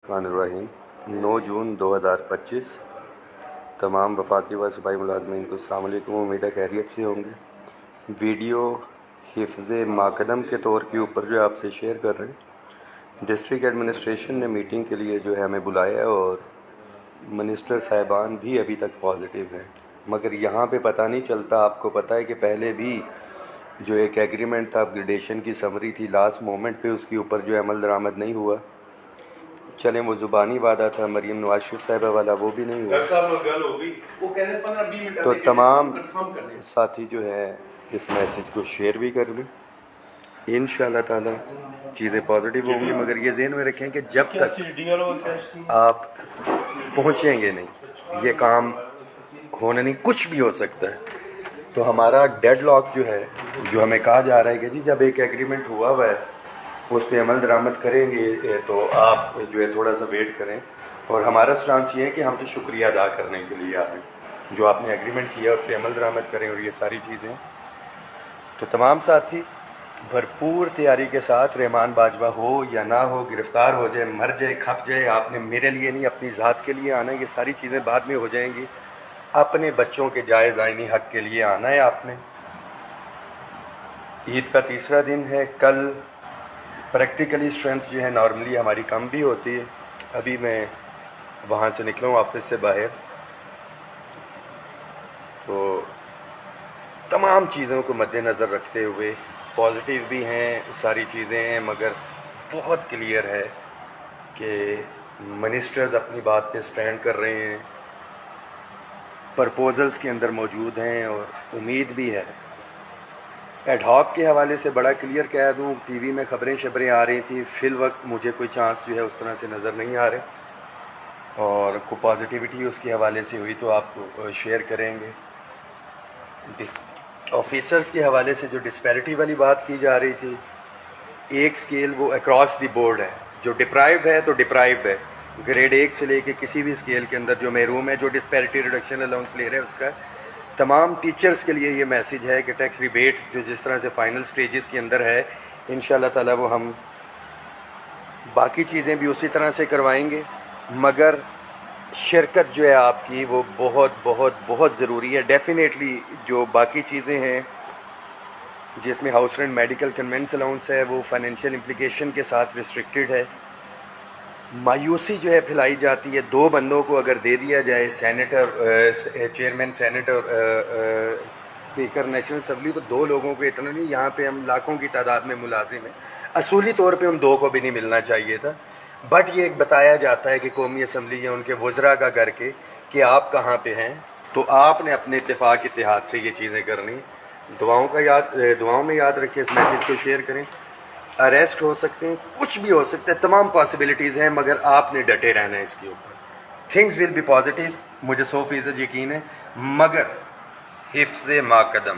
बिस्मिल्लाहिर्रहमानिर्रहीम 9 जून 2025 तमाम वफाकी व सूबाई मुलाज़मीन को अस्सलाम वालेकुम। उम्मीद है खैरियत से होंगे। वीडियो हिफ्ज़ माकदम के तौर के ऊपर जो आपसे शेयर कर रहे हैं। डिस्ट्रिक्ट एडमिनिस्ट्रेशन ने मीटिंग के लिए जो है हमें बुलाया है और मिनिस्टर साहिबान भी अभी तक पॉजिटिव हैं, मगर यहाँ पे पता नहीं चलता। आपको पता है कि पहले भी जो एक एग्रीमेंट था, अपग्रेडेशन की समरी थी, लास्ट मोमेंट पे उसके ऊपर जो अमल दरामद नहीं हुआ। चलें, वो ज़ुबानी वादा था मरीम नवाज शरीफ साहिबा वाला, वो भी नहीं हुआ। तो तमाम साथी जो है इस मैसेज को शेयर भी कर लें। इंशाअल्लाह ताला चीज़ें पॉजिटिव होंगी, मगर ये ज़हन में रखें कि जब तक आप पहुँचेंगे नहीं, ये काम होना नहीं, कुछ भी हो सकता है। तो हमारा डेडलॉक जो है, जो हमें कहा जा रहा है कि जी जब एक एग्रीमेंट हुआ हुआ है उस पर अमल दरामद करेंगे, तो आप जो है थोड़ा सा वेट करें। और हमारा स्टांस ये है कि हम तो शुक्रिया अदा करने के लिए आ रहे हैं। जो आपने एग्रीमेंट किया उस पर अमल दरामद करें और ये सारी चीज़ें। तो तमाम साथी भरपूर तैयारी के साथ, रहमान बाजवा हो या ना हो, गिरफ़्तार हो जाए, मर जाए, खप जाए, आपने मेरे लिए नहीं अपनी ज़ात के लिए आना है। ये सारी चीज़ें बाद में हो जाएंगी। अपने बच्चों के जायज़ आइनी हक़ के लिए आना है आपने। ईद का तीसरा दिन है कल। प्रैक्टिकली स्ट्रेंथ जो है नॉर्मली हमारी कम भी होती है। अभी मैं वहाँ से निकला हूँ ऑफिस से बाहर, तो तमाम चीज़ों को मद्देनज़र रखते हुए पॉजिटिव भी हैं, सारी चीज़ें हैं, मगर बहुत क्लियर है कि मिनिस्टर्स अपनी बात पे स्टैंड कर रहे हैं, प्रपोजल्स के अंदर मौजूद हैं और उम्मीद भी है। एडहॉक के हवाले से बड़ा क्लियर कह दूँ, टीवी में खबरें आ रही थी, फिल वक्त मुझे कोई चांस जो है उस तरह से नज़र नहीं आ रहे, और को पॉजिटिविटी उसके हवाले से हुई तो आपको शेयर करेंगे। ऑफिसर्स के हवाले से जो डिस्पैरिटी वाली बात की जा रही थी, एक स्केल वो अक्रॉस द बोर्ड है। जो डिप्राइव्ड है तो डिप्राइव्ड है, ग्रेड 1 से लेके किसी भी स्केल के अंदर जो महरूम है, जो डिस्पैरिटी रिडक्शन अलाउंस ले रहे हैं उसका। तमाम टीचर्स के लिए ये मैसेज है कि टैक्स रिबेट जो जिस तरह से फाइनल स्टेजेस के अंदर है, इंशाल्लाह ताला वो हम बाकी चीज़ें भी उसी तरह से करवाएंगे, मगर शिरकत जो है आपकी वो बहुत बहुत बहुत ज़रूरी है। डेफिनेटली जो बाकी चीज़ें हैं जिसमें house rent, medical, convince allowance है, वो फाइनेंशियल इम्प्लिकेशन के साथ रिस्ट्रिक्टेड है। मायूसी जो है फैलाई जाती है, 2 बंदों को अगर दे दिया जाए, सेनेटर, चेयरमैन सेनेट और स्पीकर नेशनल असम्बली, तो 2 लोगों को इतना नहीं, यहाँ पे हम लाखों की तादाद में मुलाजिम हैं। असूली तौर पे उन 2 को भी नहीं मिलना चाहिए था, बट ये एक बताया जाता है कि कौमी असम्बली या उनके वज़रा का करके कि आप कहाँ पे हैं, तो आपने अपने इत्तेफाक इत्तेहाद से ये चीज़ें करनी। दुआओं में याद रखें, इस मैसेज को शेयर करें। अरेस्ट हो सकते हैं, कुछ भी हो सकता है, तमाम पॉसिबिलिटीज़ हैं, मगर आपने डटे रहना है इसके ऊपर। थिंग्स विल बी पॉजिटिव, मुझे 100% यकीन है, मगर हिफ्ज़ माकदम